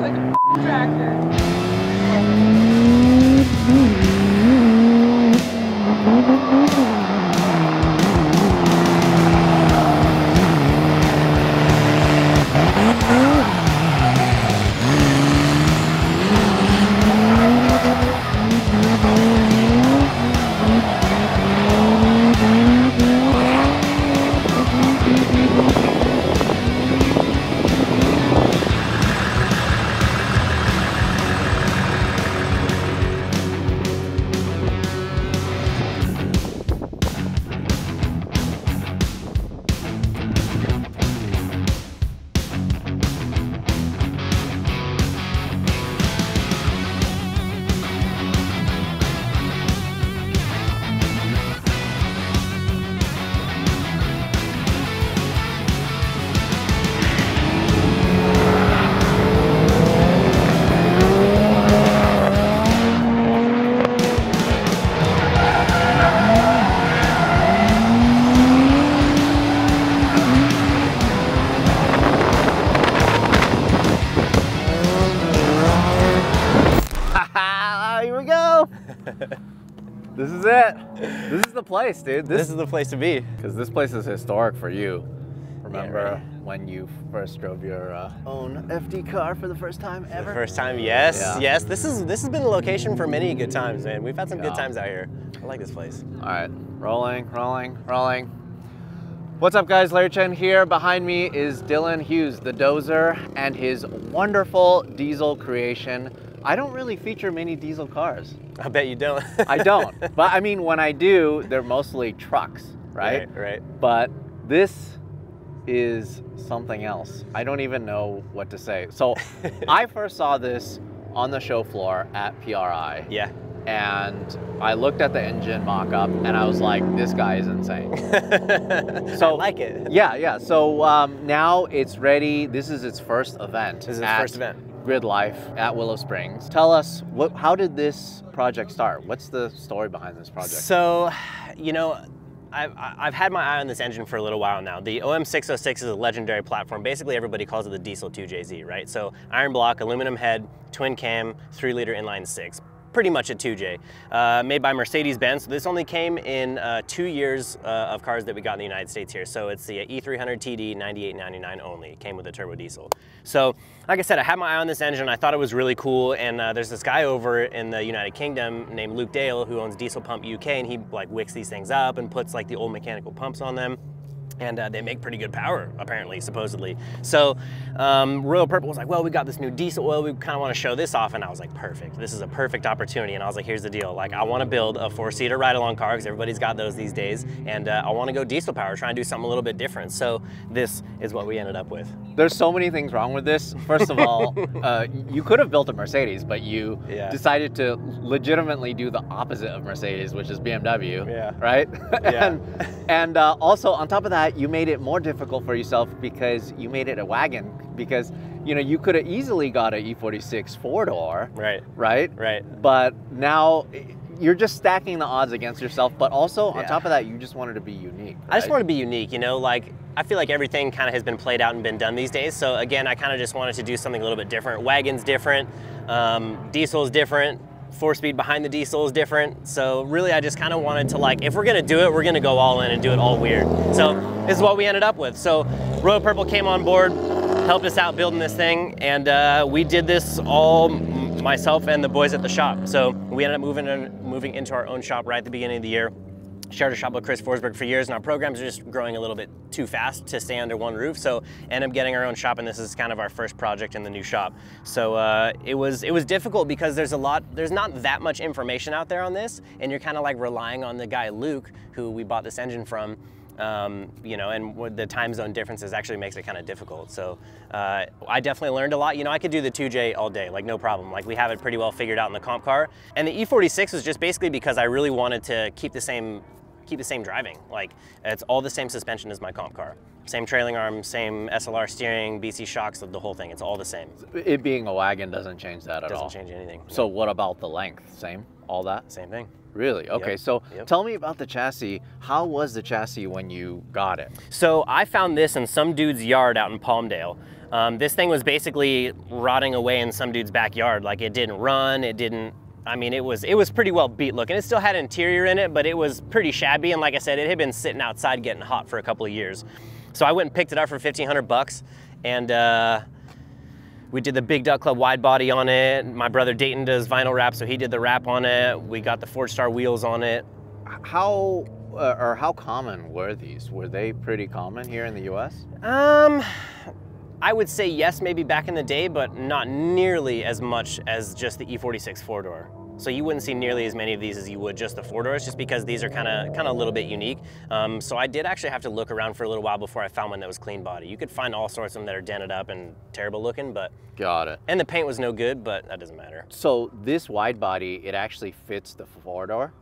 like a tractor. Here we go. This is it. This is the place, dude. This is the place to be. Because this place is historic for you. Remember Yeah, right. when you first drove your own FD car for the first time ever? The first time, yes, Yeah. yes. This has been a location for many good times, man. We've had some good Yeah. times out here. I like this place. All right, rolling, rolling, rolling. What's up, guys? Larry Chen here. Behind me is Dylan Hughes, the dozer, and his wonderful diesel creation. I don't really feature many diesel cars. I bet you don't. I don't, but I mean, when I do, they're mostly trucks, right? Right. But this is something else. I don't even know what to say. So I first saw this on the show floor at PRI. Yeah. And I looked at the engine mock-up and I was like, this guy is insane. So I like it. Yeah. So now it's ready. This is its first event. This is its first event. Grid Life at Willow Springs. Tell us, how did this project start? What's the story behind this project? So, you know, I've had my eye on this engine for a little while now. The OM606 is a legendary platform. Basically, everybody calls it the Diesel 2JZ, right? So iron block, aluminum head, twin cam, 3-liter inline six. Pretty much a 2J, made by Mercedes-Benz. So this only came in 2 years of cars that we got in the United States here. So it's the E300 TD 9899 only. It came with a turbo diesel. So like I said, I had my eye on this engine. I thought it was really cool. And there's this guy over in the United Kingdom named Luke Dale who owns Diesel Pump UK, and he like wicks these things up and puts like the old mechanical pumps on them. And they make pretty good power, apparently, supposedly. So Royal Purple was like, well, we got this new diesel oil. We kind of want to show this off. And I was like, perfect. This is a perfect opportunity. And I was like, here's the deal. Like, I want to build a 4-seater ride-along car because everybody's got those these days. And I want to go diesel power, try and do something a little bit different. So this is what we ended up with. There's so many things wrong with this. First of all, you could have built a Mercedes, but you decided to legitimately do the opposite of Mercedes, which is BMW, right? Yeah. and also, on top of that, you made it more difficult for yourself because you made it a wagon. Because, you know, you could have easily got an E46 4-door. Right? But now you're just stacking the odds against yourself, but also on top of that, you just wanted to be unique. Right? I just want to be unique, you know, like I feel like everything kind of has been played out and been done these days. So again, I kind of just wanted to do something a little bit different. Wagon's different, diesel's different, 4-speed behind the diesel is different. So really, I just kind of wanted to, like, if we're gonna do it, we're gonna go all in and do it all weird. So this is what we ended up with. So Royal Purple came on board, helped us out building this thing, and we did this all myself and the boys at the shop. So we ended up moving into our own shop right at the beginning of the year. Shared a shop with Chris Forsberg for years, and our programs are just growing a little bit too fast to stay under one roof. So ended up getting our own shop, and this is kind of our first project in the new shop. So it was difficult because there's not that much information out there on this, and you're kind of like relying on the guy Luke, who we bought this engine from. You know, and the time zone differences actually makes it kind of difficult. So I definitely learned a lot. You know, I could do the 2J all day, like no problem. Like we have it pretty well figured out in the comp car. And the E46 was just basically because I really wanted to keep the same driving. Like it's all the same suspension as my comp car. Same trailing arm, same SLR steering, BC shocks, the whole thing. It's all the same. It being a wagon doesn't change that at all? Doesn't change anything. So what about the length? Same? All that? Same thing. Really? Okay, yep. so tell me about the chassis. How was the chassis when you got it? So I found this in some dude's yard out in Palmdale. This thing was basically rotting away in some dude's backyard. Like, it didn't run, it didn't, I mean, it was pretty well beat looking. It still had interior in it, but it was pretty shabby. And like I said, it had been sitting outside getting hot for a couple of years. So I went and picked it up for 1,500 bucks, and we did the Big Duck Club wide body on it. My brother Dayton does vinyl wrap, so he did the wrap on it. We got the Ford Star wheels on it. How common were these? Were they pretty common here in the US? I would say yes, maybe back in the day, but not nearly as much as just the E46 four-door. So you wouldn't see nearly as many of these as you would just the four-doors, just because these are kind of a little bit unique. So I did actually have to look around for a little while before I found one that was clean body. You could find all sorts of them that are dented up and terrible looking, but... Got it. And the paint was no good, but that doesn't matter. So this wide body, it actually fits the four-door?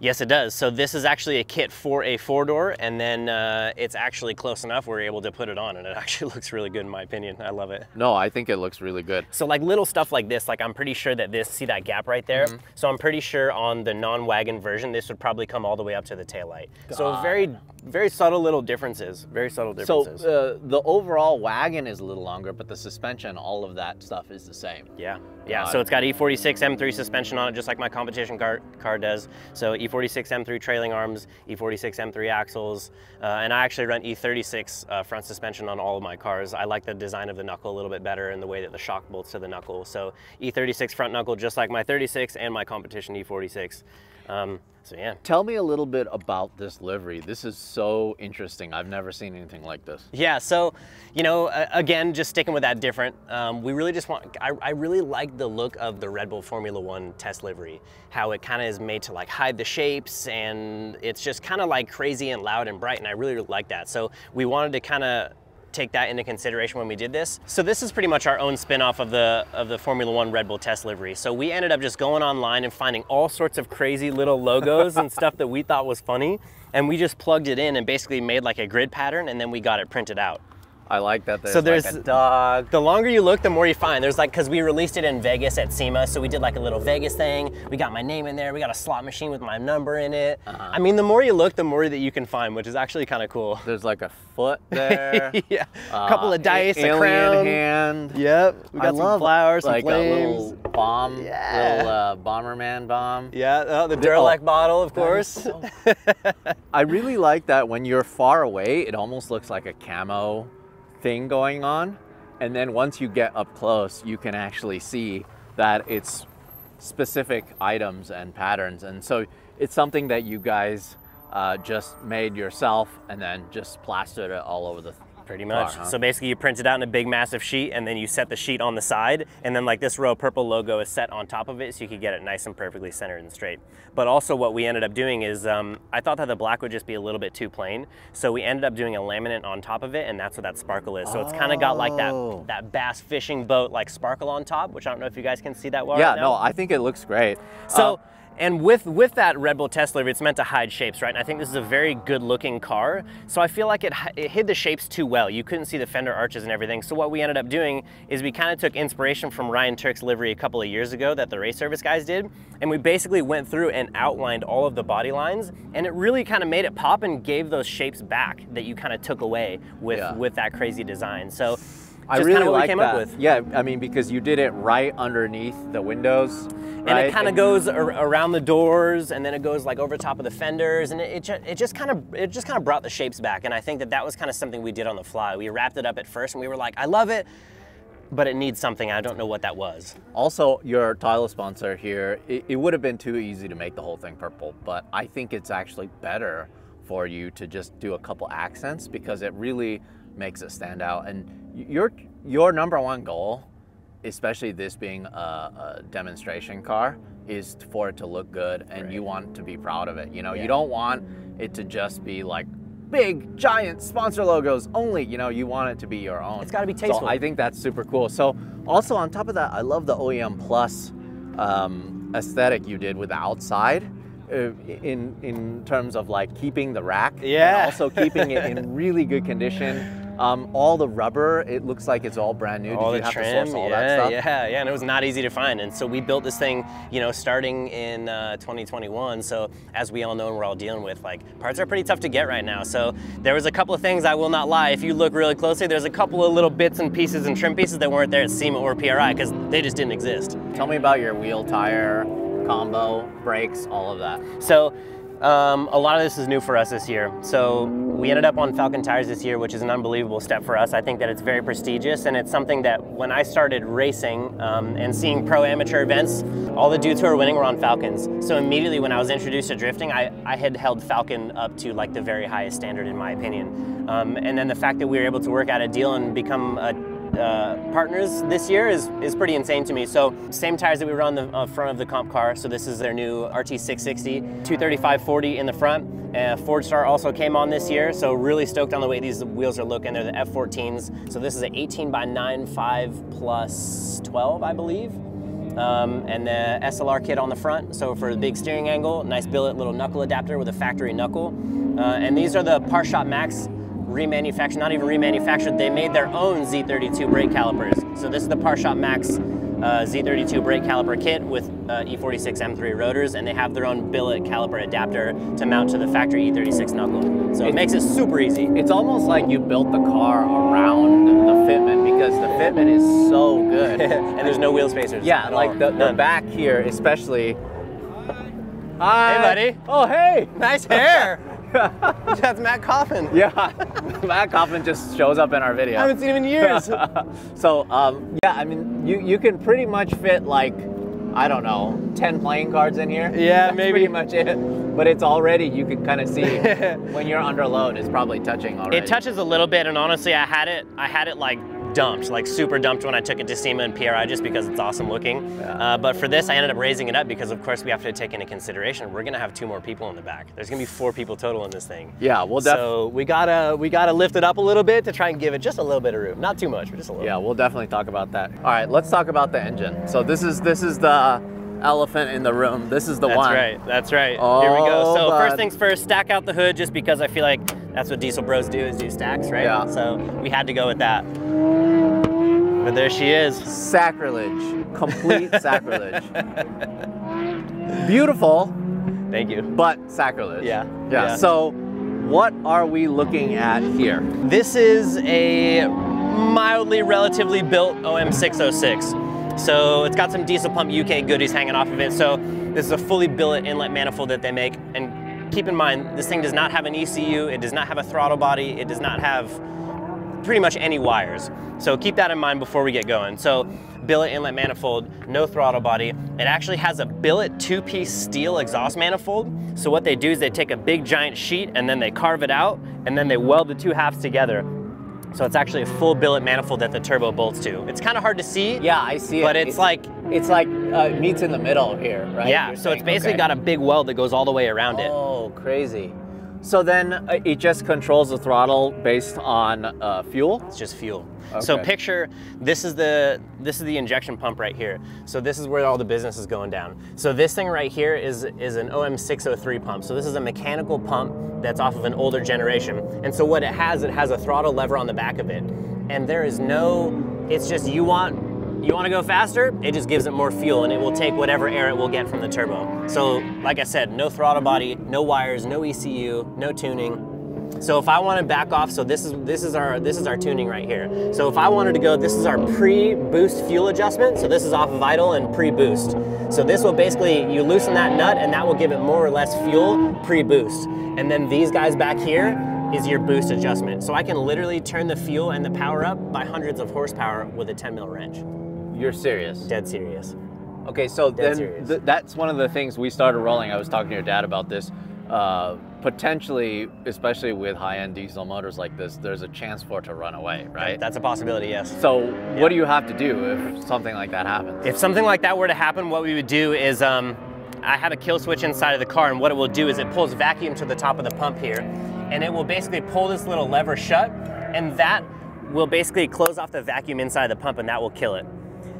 Yes, it does. So this is actually a kit for a four-door, and then it's actually close enough we're able to put it on, and it actually looks really good in my opinion. I love it. No, I think it looks really good. So like little stuff like this, like I'm pretty sure that this, see that gap right there? So I'm pretty sure on the non-wagon version, this would probably come all the way up to the taillight. So very subtle little differences, very subtle differences. So the overall wagon is a little longer, but the suspension, all of that stuff is the same. Yeah, yeah. So it's got E46 M3 suspension on it, just like my competition car does. So E46 M3 trailing arms, E46 M3 axles, and I actually run E36 front suspension on all of my cars. I like the design of the knuckle a little bit better and the way that the shock bolts to the knuckle. So E36 front knuckle, just like my 36 and my competition E46. So yeah. Tell me a little bit about this livery. This is so interesting. I've never seen anything like this. Yeah, so, you know, again, just sticking with that different, we really just want, I really like the look of the Red Bull Formula One test livery, how it kind of is made to like hide the shapes, and it's just kind of like crazy and loud and bright, and I really like that. So we wanted to kind of take that into consideration when we did this. So this is pretty much our own spin-off of the Formula One Red Bull test livery. So we ended up just going online and finding all sorts of crazy little logos and stuff that we thought was funny, and we just plugged it in and basically made like a grid pattern, and then we got it printed out. I like that there's like a dog. The longer you look, the more you find. There's like, because we released it in Vegas at SEMA, so we did like a little Vegas thing. We got my name in there. We got a slot machine with my number in it. I mean, the more you look, the more that you can find, which is actually kind of cool. There's like a foot there. Yeah, a couple of dice, a alien crown. hand. Yep, we got some flowers, some like flames. A little bomb, little Bomberman bomb. Yeah, the Duralac bottle, of course. I really like that when you're far away, it almost looks like a camo thing going on, and then once you get up close, you can actually see that it's specific items and patterns, and so it's something that you guys just made yourself and then just plastered it all over the Pretty much. car, huh? So basically you print it out in a big massive sheet, and then you set the sheet on the side, and then like this row of purple logo is set on top of it, so you could get it nice and perfectly centered and straight. But also what we ended up doing is, I thought that the black would just be a little bit too plain, so we ended up doing a laminate on top of it, and that's what that sparkle is. So it's kind of got like that bass fishing boat like sparkle on top, which I don't know if you guys can see that well. Yeah, right now. no, I think it looks great. So. And with that Red Bull test livery, it's meant to hide shapes, right? And I think this is a very good looking car. So I feel like it hid the shapes too well. You couldn't see the fender arches and everything. So what we ended up doing is we kind of took inspiration from Ryan Turk's livery a couple of years ago that the race service guys did. And we basically went through and outlined all of the body lines. And it really kind of made it pop and gave those shapes back that you kind of took away with that crazy design. So I really like that. Yeah, I mean, because you did it right underneath the windows. And it kind of goes around the doors, and then it goes like over top of the fenders, and it just kind of brought the shapes back. And I think that was kind of something we did on the fly. We wrapped it up at first, and we were like, I love it, but it needs something. I don't know what that was. Also, your title sponsor here, it would have been too easy to make the whole thing purple, but I think it's actually better for you to just do a couple accents, because it really makes it stand out. And your number one goal, especially this being a demonstration car, is for it to look good, and you want to be proud of it. You know, you don't want it to just be like big, giant sponsor logos only. You know, you want it to be your own. It's got to be tasteful. So I think that's super cool. So also on top of that, I love the OEM Plus aesthetic you did with the outside. in terms of like keeping the rack, yeah, and also keeping it in really good condition. All the rubber, it looks like it's all brand new. All Did you the have trim, to source all that stuff? yeah, and it was not easy to find. And so we built this thing, you know, starting in 2021. So as we all know and we're all dealing with, like, parts are pretty tough to get right now. So there was a couple of things, I will not lie, if you look really closely, there's a couple of little bits and pieces and trim pieces that weren't there at SEMA or PRI because they just didn't exist. Tell me about your wheel, tire, combo, brakes, all of that. So a lot of this is new for us this year. So we ended up on Falken tires this year, which is an unbelievable step for us. I think that it's very prestigious, and it's something that when I started racing and seeing pro amateur events, all the dudes who were winning were on Falkens. So immediately when I was introduced to drifting, I had held Falken up to like the very highest standard in my opinion. And then the fact that we were able to work out a deal and become partners this year is pretty insane to me. So same tires that we run the front of the comp car. So this is their new RT660, 235/40 in the front. Ford Star also came on this year, so really stoked on the way these wheels are looking. They're the F14s. So this is an 18x9.5 plus 12, I believe. And the SLR kit on the front. So for the big steering angle, nice billet little knuckle adapter with a factory knuckle. And these are the Parshot Max remanufactured, not even remanufactured, they made their own Z32 brake calipers. So this is the Parshot Max Z32 brake caliper kit with E46 M3 rotors, and they have their own billet caliper adapter to mount to the factory E36 knuckle. So it makes it super easy. It's almost like you built the car around the fitment because the fitment is so good. And there's no wheel spacers. Yeah, like the back here especially. Hi. Hey buddy. Oh hey. Nice hair. That's Matt Coffin. Yeah, Matt Coffin just shows up in our video. I haven't seen him in years. So, yeah, I mean, you can pretty much fit like, I don't know, 10 playing cards in here. Yeah, That's maybe. pretty much it. But it's already, you can kind of see when you're under load, it's probably touching already. It touches a little bit, and honestly, I had it like dumped, like super dumped when I took it to SEMA and PRI just because it's awesome looking. Yeah. But for this, I ended up raising it up because of course we have to take into consideration we're gonna have 2 more people in the back. There's gonna be 4 people total in this thing. Yeah, we'll so we gotta lift it up a little bit to try and give it just a little bit of room. Not too much, but just a little. Yeah, we'll definitely talk about that. All right, let's talk about the engine. So this is the elephant in the room. This is the one. That's right. Oh, here we go. So bud. First things first, stack out the hood just because I feel like that's what diesel bros do, is do stacks, right? Yeah. So we had to go with that. But there she is. Sacrilege. Complete sacrilege. Beautiful. Thank you. But sacrilege. Yeah. So what are we looking at here? This is a mildly relatively built OM606. So it's got some diesel pump UK goodies hanging off of it. So this is a fully billet inlet manifold that they make. And keep in mind, this thing does not have an ECU. It does not have a throttle body. It does not have pretty much any wires. So keep that in mind before we get going. So billet inlet manifold, no throttle body. It actually has a billet 2-piece steel exhaust manifold. So what they do is they take a big giant sheet and then they carve it out and then they weld the 2 halves together. So it's actually a full billet manifold that the turbo bolts to. It's kind of hard to see. Yeah, I see it. But it's like meets in the middle here, right? Yeah, so it's basically got a big weld that goes all the way around it. Oh, crazy. So then it just controls the throttle based on fuel? It's just fuel. Okay. So picture, this is the injection pump right here. So this is where all the business is going down. So this thing right here is an OM603 pump. So this is a mechanical pump that's off of an older generation. And so what it has a throttle lever on the back of it. And there is no, it's just you want to go faster, it just gives it more fuel and it will take whatever air it will get from the turbo. So like I said, no throttle body, no wires, no ECU, no tuning. So if I want to back off, so this is our tuning right here. So if I wanted to go, this is our pre-boost fuel adjustment. So this is off of idle and pre-boost. So this will basically, you loosen that nut and that will give it more or less fuel pre-boost. And then these guys back here is your boost adjustment. So I can literally turn the fuel and the power up by hundreds of horsepower with a 10 mil wrench. You're serious? Dead serious. Okay, so then that's one of the things we started rolling. I was talking to your dad about this. Potentially, especially with high-end diesel motors like this, there's a chance for it to run away, right? That's a possibility, yes. So what do you have to do if something like that happens? If something like that were to happen, what we would do is, I have a kill switch inside of the car, and what it will do is it pulls vacuum to the top of the pump here, and it will basically pull this little lever shut, and that will basically close off the vacuum inside the pump, and that will kill it.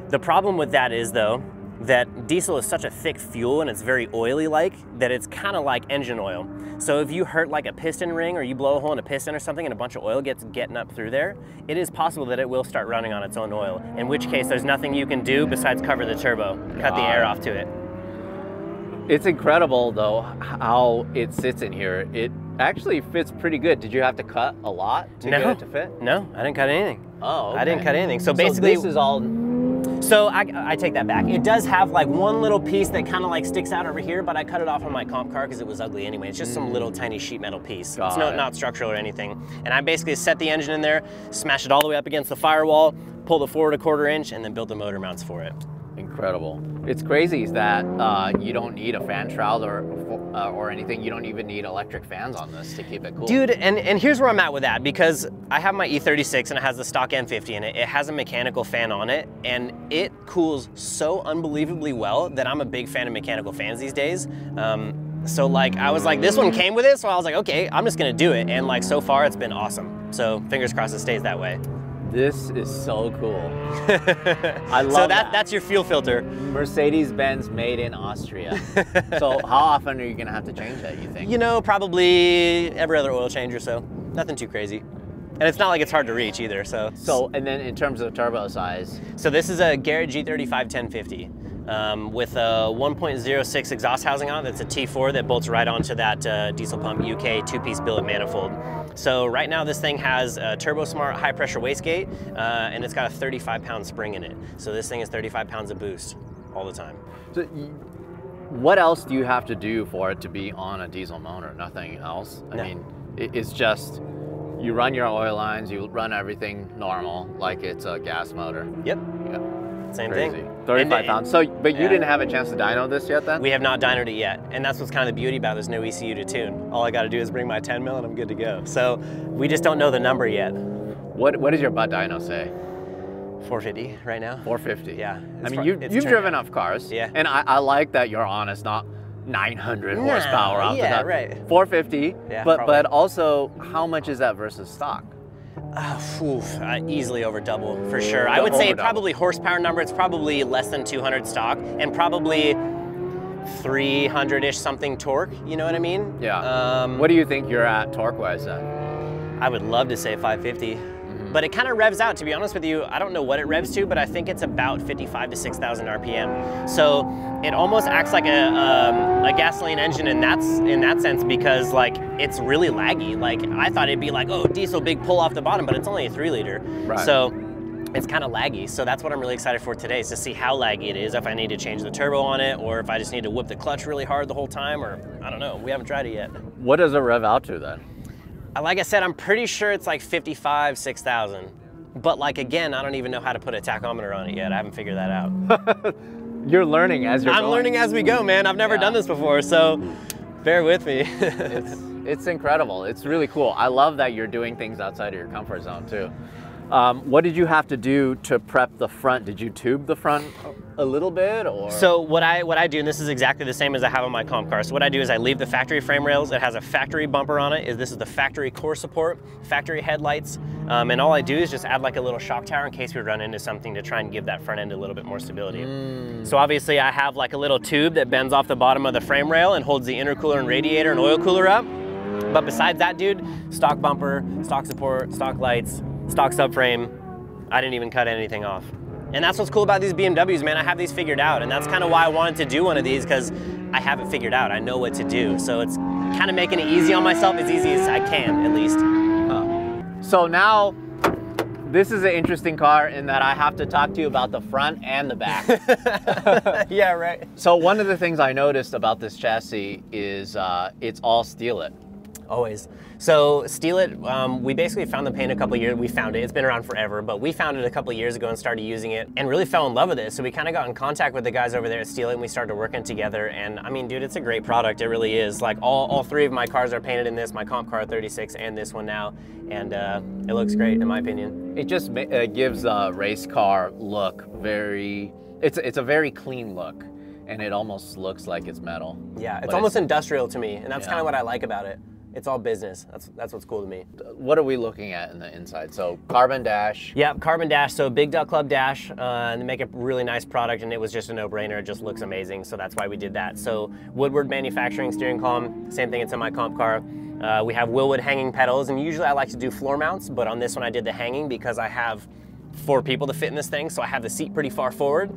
The problem with that is, though, that diesel is such a thick fuel and it's very oily like that it's kind of like engine oil. So if you hurt like a piston ring or you blow a hole in a piston or something and a bunch of oil gets getting up through there, it is possible that it will start running on its own oil, in which case there's nothing you can do besides cover the turbo, cut the air off to it. It's incredible though how it sits in here. It actually fits pretty good. Did you have to cut a lot to get it to fit? No, I didn't cut anything. Oh, okay. I didn't cut anything. So basically, this is all. So I take that back. It does have like one little piece that kind of like sticks out over here, but I cut it off on my comp car because it was ugly anyway. It's just some little tiny sheet metal piece. It's not structural or anything. And I basically set the engine in there, smash it all the way up against the firewall, pull the forward 1/4 inch, and then build the motor mounts for it. Incredible. It's crazy that you don't need a fan shroud or anything. You don't even need electric fans on this to keep it cool. Dude, and here's where I'm at with that, because I have my E46 and it has the stock M50 in it. It has a mechanical fan on it and it cools so unbelievably well that I'm a big fan of mechanical fans these days. So like, I was like, this one came with it, so I was like, okay, I'm just gonna do it. And like, so far it's been awesome. So fingers crossed it stays that way. This is so cool. I love so that's your fuel filter. Mercedes-Benz made in Austria. So how often are you gonna have to change that, you think? You know, probably every other oil change or so. Nothing too crazy. And it's not like it's hard to reach either, so. And then in terms of turbo size? So this is a Garrett G35 1050 with a 1.06 exhaust housing on it. That's a T4 that bolts right onto that Diesel Pump UK 2-piece billet manifold. So right now this thing has a Turbo Smart high pressure wastegate and it's got a 35-pound spring in it. So this thing is 35 pounds of boost all the time. So what else do you have to do for it to be on a diesel motor? Nothing else? I mean, it's just, you run your oil lines, you run everything normal, like it's a gas motor. Yep. Yeah. Same Crazy. thing. 35 pounds. So, but you didn't have a chance to dyno this yet then? We have not dynoed it yet. And that's what's kind of the beauty about it. There's no ECU to tune. All I got to do is bring my 10 mil and I'm good to go. So we just don't know the number yet. What does your butt dyno say? 450 right now. 450? Yeah. I mean, you've driven enough cars. Yeah. And I like that you're honest, not 900 horsepower off the top. Right. 450, yeah, but also, how much is that versus stock? Easily over double, for sure. I would say probably horsepower number, it's probably less than 200 stock and probably 300-ish something torque, you know what I mean? Yeah. What do you think you're at torque-wise then? I would love to say 550. But it kind of revs out, to be honest with you. I don't know what it revs to, but I think it's about 55 to 6,000 RPM. So it almost acts like a gasoline engine in that sense, because like it's really laggy. Like I thought it'd be like, oh, diesel, big pull off the bottom, but it's only a 3-liter. Right. So it's kind of laggy. So that's what I'm really excited for today, is to see how laggy it is, if I need to change the turbo on it, or if I just need to whip the clutch really hard the whole time, or I don't know. We haven't tried it yet. What does it rev out to then? Like I said, I'm pretty sure it's like 55, 6,000. But like, again, I don't even know how to put a tachometer on it yet. I haven't figured that out. You're learning as you're going. I'm learning as we go, man. I've never done this before, so bear with me. It's incredible. It's really cool. I love that you're doing things outside of your comfort zone too. What did you have to do to prep the front? Did you tube the front a little bit, or? So what I do, and this is exactly the same as I have on my comp car. So what I do is I leave the factory frame rails. It has a factory bumper on it. This is the factory core support, factory headlights, and all I do is just add like a little shock tower in case we run into something to try and give that front end a little bit more stability. So obviously I have like a little tube that bends off the bottom of the frame rail and holds the intercooler and radiator and oil cooler up. But besides that, dude, stock bumper, stock support, stock lights, stock subframe, I didn't even cut anything off. And that's what's cool about these BMWs, man. I have these figured out, and that's kind of why I wanted to do one of these, because I have it figured out. I know what to do. So it's kind of making it easy on myself, as easy as I can, at least. So now, this is an interesting car in that I have to talk to you about the front and the back. Yeah, right. So one of the things I noticed about this chassis is it's all Steelite. Always. So Steelite, we basically found the paint a couple years. We found it. It's been around forever, but we found it a couple years ago and started using it and really fell in love with it. So we kind of got in contact with the guys over there at Steelite and we started working together. And I mean, dude, it's a great product. It really is. Like all three of my cars are painted in this, my comp car 36 and this one now. And it looks great in my opinion. It just gives a race car look it's a very clean look. And it almost looks like it's metal. Yeah, it's almost industrial to me, and that's kind of what I like about it. It's all business. That's what's cool to me. What are we looking at in the inside? So carbon dash. Yep, carbon dash. So big duck club dash, and they make a really nice product, and it was just a no-brainer. It just looks amazing, so that's why we did that. So Woodward manufacturing steering column, same thing. It's in my comp car. We have Willwood hanging pedals, and usually I like to do floor mounts, but on this one I did the hanging because I have 4 people to fit in this thing, so I have the seat pretty far forward.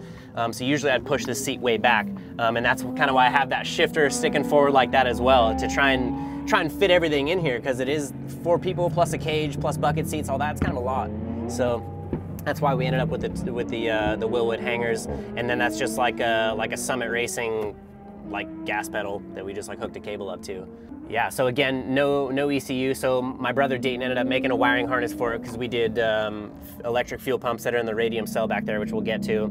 So usually I'd push the seat way back, and that's kind of why I have that shifter sticking forward like that as well, to try and fit everything in here, because it is 4 people plus a cage plus bucket seats, all that's kind of a lot. So that's why we ended up with the Willwood hangers, and then that's just like a Summit Racing like gas pedal that we just like hooked a cable up to. Yeah, so again, no ECU. So my brother Dayton ended up making a wiring harness for it because we did electric fuel pumps that are in the radium cell back there, which we'll get to.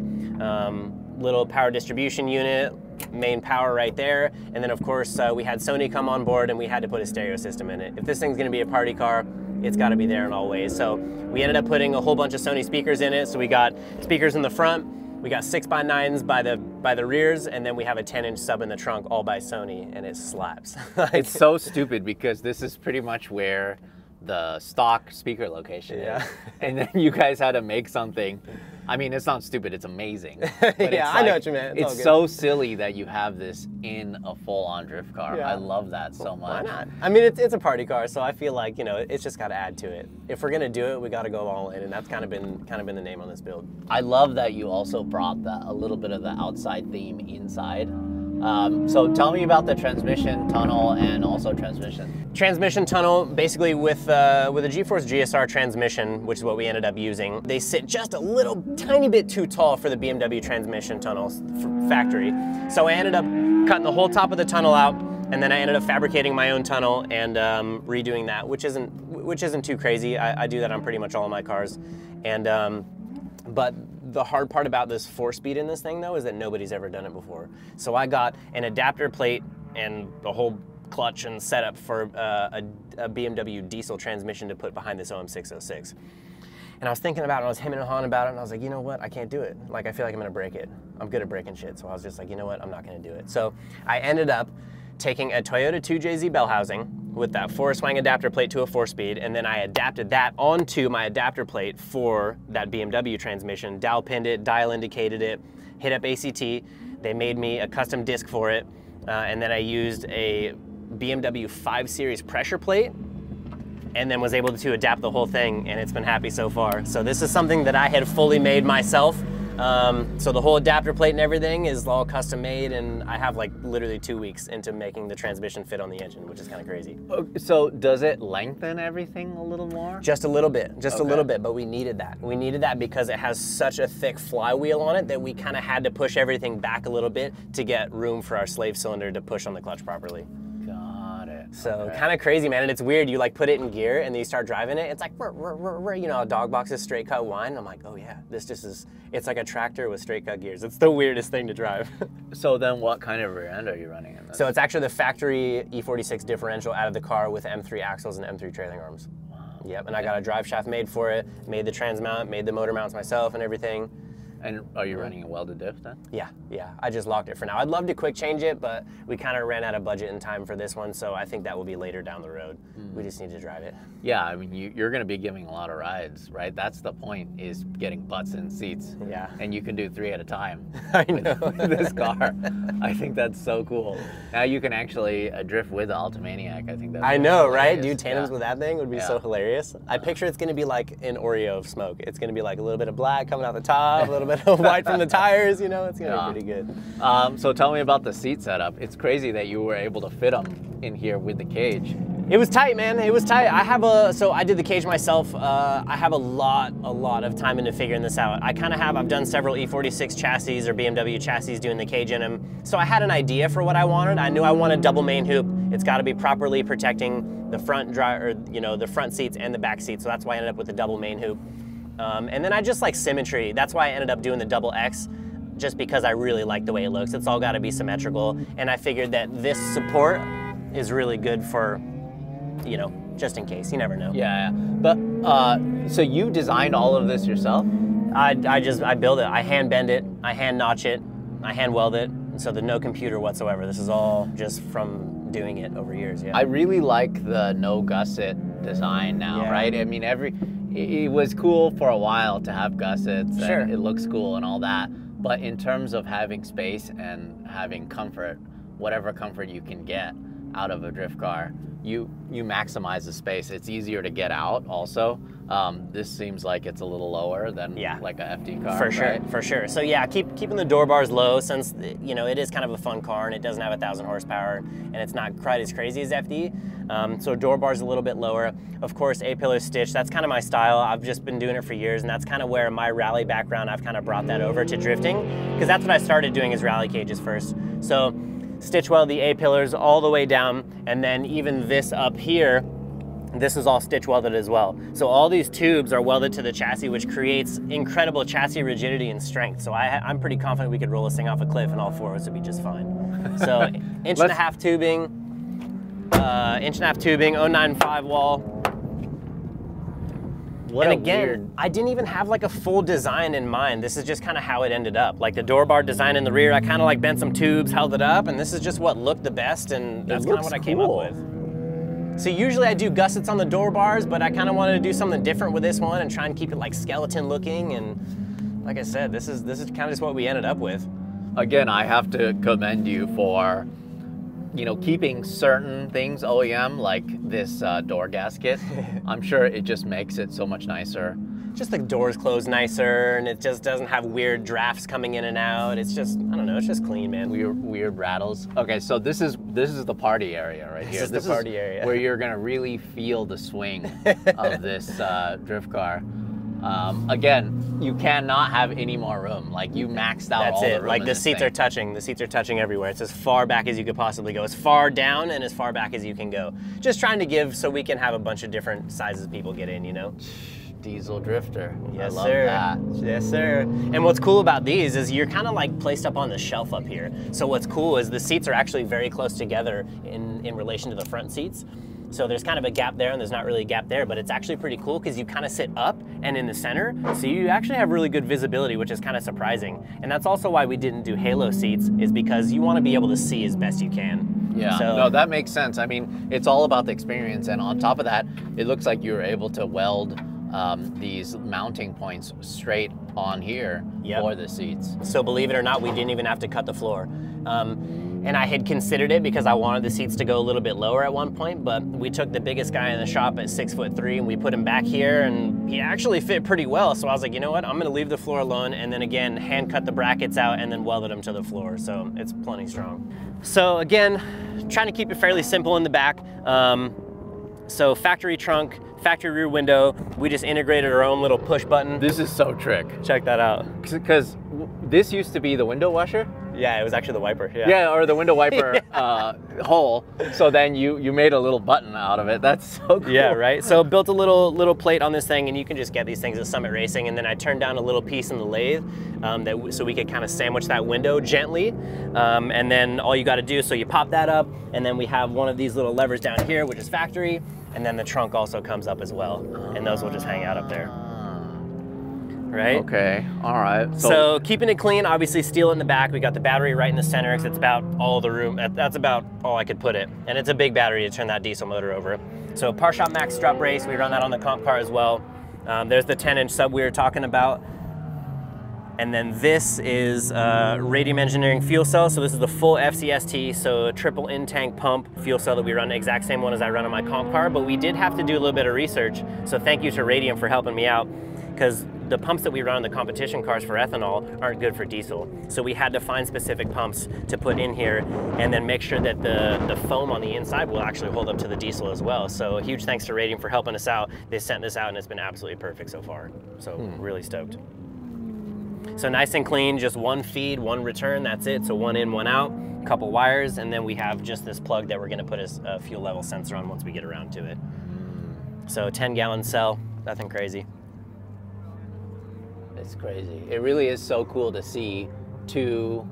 Little power distribution unit, main power right there. And then of course we had Sony come on board and we had to put a stereo system in it. If this thing's gonna be a party car, it's gotta be there in all ways. So we ended up putting a whole bunch of Sony speakers in it. So we got speakers in the front, we got 6x9s by the rears, and then we have a 10-inch sub in the trunk, all by Sony, and it slaps. It's so stupid because this is pretty much where the stock speaker location is. And then you guys had to make something. I mean, it's not stupid, it's amazing. But yeah, I know what you meant. It's so silly that you have this in a full-on drift car. I love that so much. Why not? I mean, it's a party car, so I feel like, you know, it's just got to add to it. If we're gonna do it, we got to go all in, and that's kind of been the name on this build. I love that you also brought a little bit of the outside theme inside. So tell me about the transmission tunnel and also transmission. Transmission tunnel, basically with a G-Force GSR transmission, which is what we ended up using. They sit just a little tiny bit too tall for the BMW transmission tunnels factory. So I ended up cutting the whole top of the tunnel out, and then I ended up fabricating my own tunnel and redoing that, which isn't too crazy. I do that on pretty much all of my cars. And but the hard part about this 4-speed in this thing though is that nobody's ever done it before. So I got an adapter plate and the whole clutch and setup for a BMW diesel transmission to put behind this OM606. And I was thinking about it, and I was hemming and hawing about it, and I was like, you know what, I can't do it. Like, I feel like I'm gonna break it. I'm good at breaking shit, so I was just like, you know what, I'm not gonna do it. So I ended up taking a Toyota 2JZ bell housing with that Forest Wang adapter plate to a 4-speed, and then I adapted that onto my adapter plate for that BMW transmission, dowel pinned it, dial indicated it, hit up ACT. They made me a custom disc for it, and then I used a BMW 5 Series pressure plate, and then was able to adapt the whole thing, and it's been happy so far. So this is something that I had fully made myself. So the whole adapter plate and everything is all custom made, and I have like literally 2 weeks into making the transmission fit on the engine, which is kind of crazy. So does it lengthen everything a little more? Just a little bit, a little bit, but we needed that. We needed that because it has such a thick flywheel on it that we kind of had to push everything back a little bit to get room for our slave cylinder to push on the clutch properly. So kind of crazy, man, and it's weird. You like put it in gear and then you start driving it. It's like, you know, a dog box's straight cut whine. I'm like, oh yeah, this just is. It's like a tractor with straight cut gears. It's the weirdest thing to drive. So then, what kind of rear end are you running in this? So it's actually the factory E46 differential out of the car with M3 axles and M3 trailing arms. Wow. Yep, and I got a drive shaft made for it. Made the trans mount, made the motor mounts myself, and everything. And are you running a welded diff then? Yeah. I just locked it for now. I'd love to quick change it, but we kind of ran out of budget and time for this one, so I think that will be later down the road. We just need to drive it. Yeah, I mean, you're going to be giving a lot of rides, right? That's the point, is getting butts in seats. Yeah. And you can do 3 at a time. I know. With this car. I think that's so cool. Now you can actually drift with the Altamaniac. I think that's I know, right? Dude, tandems with that thing would be so hilarious. I picture it's going to be like an Oreo of smoke. It's going to be like a little bit of black coming out the top, a little bit of white from the tires, you know, it's going to be pretty good. So tell me about the seat setup. It's crazy that you were able to fit them in here with the cage. It was tight, man. It was tight. So I did the cage myself. I have a lot of time into figuring this out. I've done several E46 chassis or BMW chassis doing the cage in them. So I had an idea for what I wanted. I knew I wanted double main hoop. It's got to be properly protecting the front the front seats and the back seats. So that's why I ended up with the double main hoop. And then I just like symmetry. That's why I ended up doing the double X, just because I really like the way it looks. It's all got to be symmetrical. And I figured that this support is really good for, you know, just in case. You never know. Yeah. But so you designed all of this yourself? I build it. I hand bend it. I hand notch it. I hand weld it. So there's no computer whatsoever. This is all just from doing it over years. Yeah. I really like the no gusset design now, right? I mean, it was cool for a while to have gussets. Sure. And it looks cool and all that. But in terms of having space and having comfort, whatever comfort you can get out of a drift car, you maximize the space. It's easier to get out also. This seems like it's a little lower than like a FD car. For sure, right? for sure. So yeah, keeping the door bars low, since you know it is kind of a fun car and it doesn't have 1,000 horsepower and it's not quite as crazy as FD. So door bars a little bit lower. Of course, A-pillar stitch, that's kind of my style. I've just been doing it for years, and that's kind of where my rally background, I've kind of brought that over to drifting, because that's what I started doing, is rally cages first. So stitch weld the A-pillars all the way down, and then even this up here, this is all stitch welded as well. So all these tubes are welded to the chassis, which creates incredible chassis rigidity and strength. So I'm pretty confident we could roll this thing off a cliff and all four of us would be just fine. So inch and a half tubing, 0.95 wall. What and again, I didn't even have like a full design in mind. This is just kind of how it ended up. Like the door bar design in the rear, I kind of like bent some tubes, held it up, and this is just what looked the best, and that's kind of what I came up with. So usually I do gussets on the door bars, but I kind of wanted to do something different with this one and try and keep it like skeleton looking. And like I said, this is kind of just what we ended up with. Again, I have to commend you for, you know, keeping certain things OEM, like this door gasket. I'm sure it just makes it so much nicer. Just the doors close nicer, and it just doesn't have weird drafts coming in and out. It's just, I don't know, it's just clean, man. Weird rattles. Okay, so this is the party area right here. This is the party area. Where you're gonna really feel the swing of this drift car. Again, you cannot have any more room. Like, you maxed out all the room. That's it. Like, the seats are touching. The seats are touching everywhere. It's as far back as you could possibly go. As far down and as far back as you can go. Just trying to give so we can have a bunch of different sizes people get in, you know? Diesel drifter. Yes, I love sir. that. Yes, sir. And what's cool about these is you're kind of like placed up on the shelf up here. So what's cool is the seats are actually very close together in relation to the front seats. So there's kind of a gap there and there's not really a gap there, but it's actually pretty cool because you kind of sit up and in the center. So you actually have really good visibility, which is kind of surprising. And that's also why we didn't do halo seats, is because you want to be able to see as best you can. Yeah, so, no, that makes sense. I mean, it's all about the experience. And on top of that, it looks like you were able to weld these mounting points straight on here for the seats. So believe it or not, we didn't even have to cut the floor. And I had considered it because I wanted the seats to go a little bit lower at one point, but we took the biggest guy in the shop at 6'3" and we put him back here, and he actually fit pretty well. So I was like, you know what, I'm gonna leave the floor alone, and then again, hand cut the brackets out and then welded them to the floor. So it's plenty strong. So again, trying to keep it fairly simple in the back. So factory trunk, factory rear window, we just integrated our own little push button. This is so trick. Check that out. Because this used to be the window washer? Yeah, it was actually the wiper. Yeah, or the window wiper hole. So then you made a little button out of it. That's so cool. Yeah, right. So built a little plate on this thing, and you can just get these things at Summit Racing. And then I turned down a little piece in the lathe so we could kind of sandwich that window gently. And then all you got to do, so you pop that up, and then we have one of these little levers down here, which is factory. And then the trunk also comes up as well, and those will just hang out up there. Right? Okay, all right. So keeping it clean, obviously steel in the back. We got the battery right in the center because it's about all the room. That's about all I could put it. And it's a big battery to turn that diesel motor over. So Parshop Max strut brace, we run that on the comp car as well. There's the 10-inch sub we were talking about. And then this is Radium Engineering fuel cell. So this is the full FCST, so a triple in-tank pump fuel cell that we run, the exact same one as I run on my comp car, but we did have to do a little bit of research. So thank you to Radium for helping me out, because the pumps that we run on the competition cars for ethanol aren't good for diesel. So we had to find specific pumps to put in here and then make sure that the foam on the inside will actually hold up to the diesel as well. So a huge thanks to Radium for helping us out. They sent this out and it's been absolutely perfect so far. So really stoked. So nice and clean, just one feed, one return, that's it. So one in, one out, a couple wires, and then we have just this plug that we're gonna put a fuel level sensor on once we get around to it. So 10-gallon cell, nothing crazy. It's crazy. It really is so cool to see two,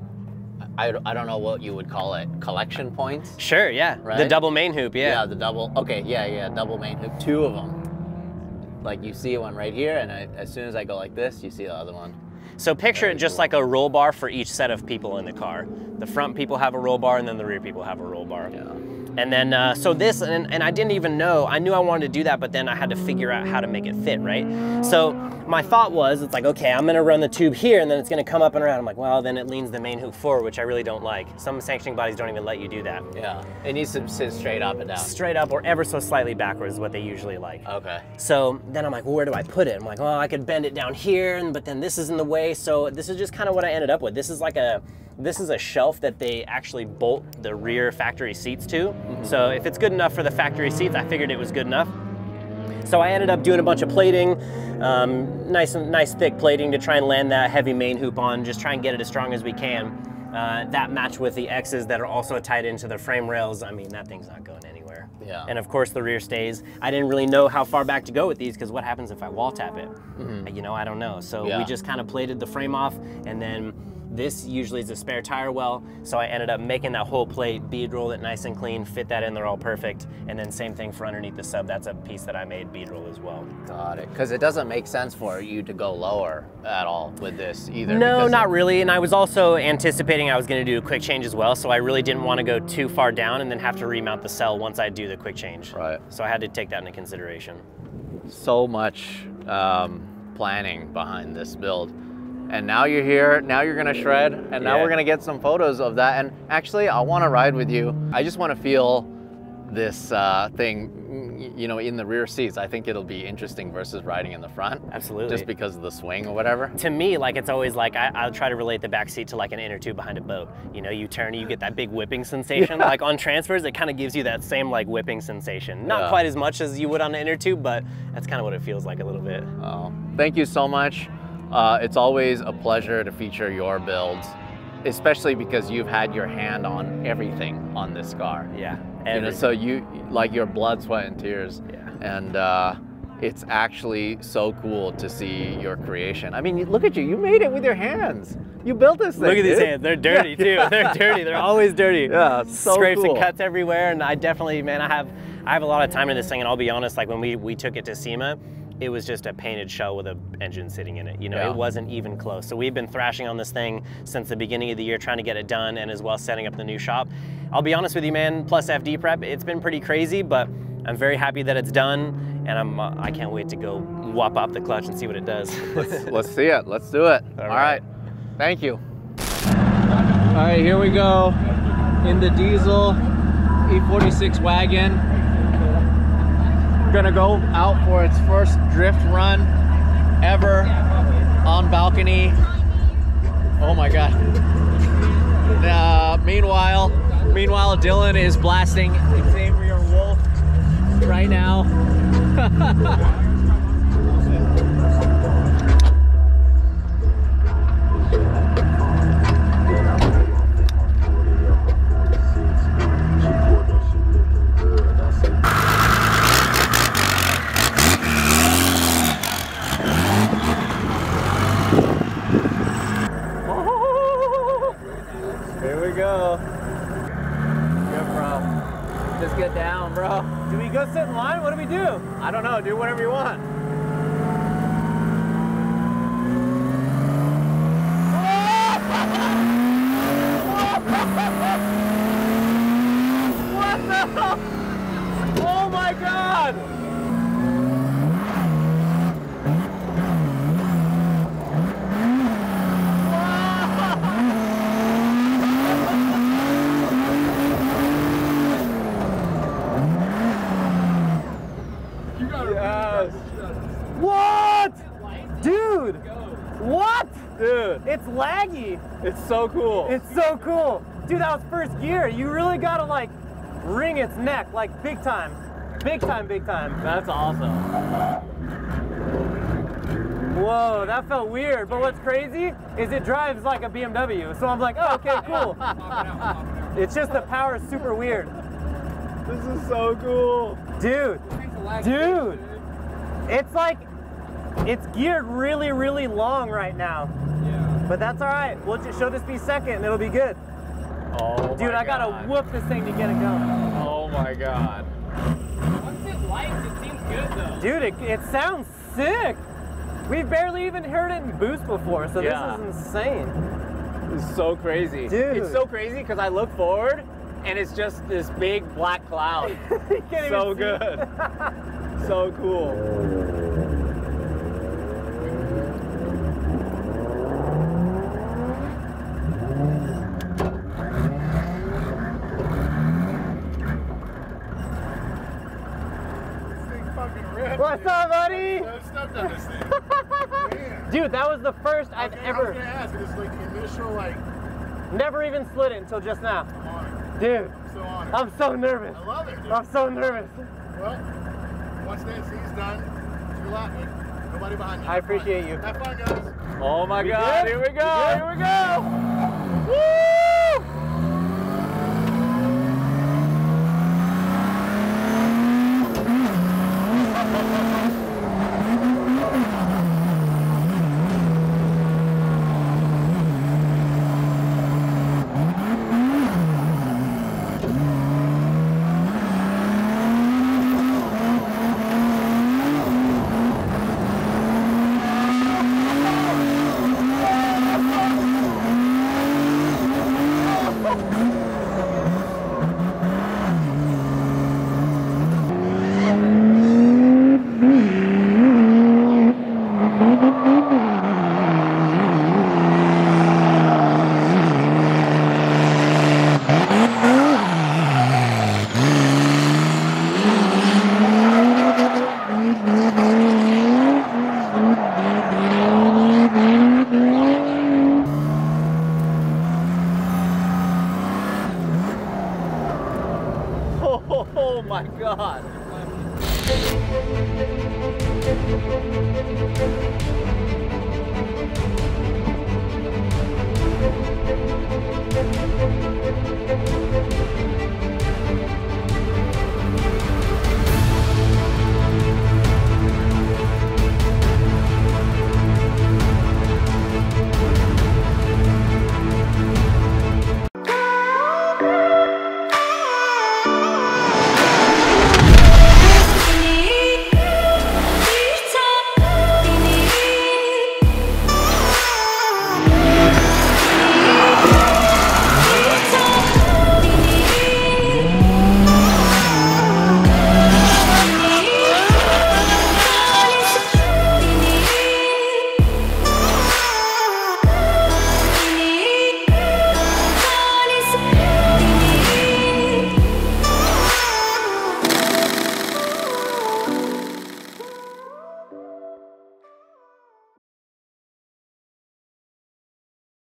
I don't know what you would call it, collection points? Sure, yeah. Right? The double main hoop, yeah. Yeah, the double, okay, yeah, double main hoop, two of them. Like you see one right here, and as soon as I go like this, you see the other one. So picture it just like a roll bar for each set of people in the car. The front people have a roll bar, and then the rear people have a roll bar. Yeah. And then, so this, and I didn't even know, I knew I wanted to do that, but then I had to figure out how to make it fit, right? So my thought was, it's like, okay, I'm gonna run the tube here and then it's gonna come up and around. I'm like, well, then it leans the main hoop forward, which I really don't like. Some sanctioning bodies don't even let you do that. Yeah, it needs to sit straight up and down. Straight up or ever so slightly backwards is what they usually like. Okay. So then I'm like, well, where do I put it? I'm like, well, I could bend it down here, but then this is in the way. So this is just kind of what I ended up with. This is a shelf that they actually bolt the rear factory seats to. So if it's good enough for the factory seats, I figured it was good enough. So I ended up doing a bunch of plating, nice thick plating to try and land that heavy main hoop on, just try and get it as strong as we can. That matched with the X's that are also tied into the frame rails. I mean, that thing's not going anywhere. Yeah. And of course the rear stays. I didn't really know how far back to go with these because what happens if I wall tap it? You know, I don't know. So we just kind of plated the frame off, and then this usually is a spare tire well, so I ended up making that whole plate, bead roll it nice and clean, fit that in there all perfect, and then same thing for underneath the sub. That's a piece that I made bead roll as well. Got it. Because it doesn't make sense for you to go lower at all with this either. No, not really. And I was also anticipating I was going to do a quick change as well, so I really didn't want to go too far down and then have to remount the cell once I do the quick change. Right. So I had to take that into consideration. So much planning behind this build. And now you're here, now you're gonna shred, and now we're gonna get some photos of that. And actually, I wanna ride with you. I just wanna feel this thing, you know, in the rear seats. I think it'll be interesting versus riding in the front. Absolutely. Just because of the swing or whatever. To me, like, it's always like, I'll try to relate the back seat to like an inner tube behind a boat. You know, you turn, you get that big whipping sensation. Like on transfers, it kind of gives you that same like whipping sensation. Not quite as much as you would on the inner tube, but that's kind of what it feels like a little bit. Oh, thank you so much. It's always a pleasure to feature your builds, especially because you've had your hand on everything on this car. Yeah. You know, so you, like, your blood, sweat, and tears. Yeah. And it's actually so cool to see your creation. I mean, look at you. You made it with your hands. You built this thing. Look at these hands. They're dirty too. They're dirty. They're always dirty. Yeah, so scrapes cool. and cuts everywhere. And I definitely, man, I have a lot of time in this thing. And I'll be honest, like when we took it to SEMA, it was just a painted shell with an engine sitting in it. You know, it wasn't even close. So we've been thrashing on this thing since the beginning of the year, trying to get it done, and as well setting up the new shop. I'll be honest with you, man, plus FD prep, it's been pretty crazy, but I'm very happy that it's done, and I can't wait to go whop up the clutch and see what it does. Let's see it. Let's do it. All right. Thank you. All right, here we go in the diesel E46 wagon. Gonna go out for its first drift run ever on balcony. Oh my God. Meanwhile, Dylan is blasting Xavier Wolf right now. Just get down, bro. Do we go sit in line? What do we do? I don't know. Do whatever you want. What the hell? Oh my God! What? Dude! What? Dude. It's laggy. It's so cool. It's so cool. Dude, that was first gear. You really gotta like wring its neck, like big time. Big time, big time. That's awesome. Whoa, that felt weird. But what's crazy is it drives like a BMW. So I'm like, oh, okay, cool. It's just the power is super weird. This is so cool. Dude, it's like, it's geared really, really long right now. Yeah. But that's all right. We'll just show this be second and it'll be good. Oh, dude, I gotta whoop this thing to get it going. Oh my God. Once it lights, it seems good though. Dude, it sounds sick. We've barely even heard it in boost before, so this is insane. This is so crazy. Dude. It's so crazy because I look forward and it's just this big black cloud. So good. So cool. What's up, buddy? So stoked on this thing. Dude, that was the first I've ever. I was gonna ask, it's like the initial, like. Never even slid it until just now. I'm honored. Dude. I'm so honored. I'm so nervous. I love it, dude. I'm so nervous. Well, once Nancy's done, you're laughing. Nobody behind you. I appreciate you. Have fun, guys. Oh my God, good? here we go, here we go. Woo! Oh my God.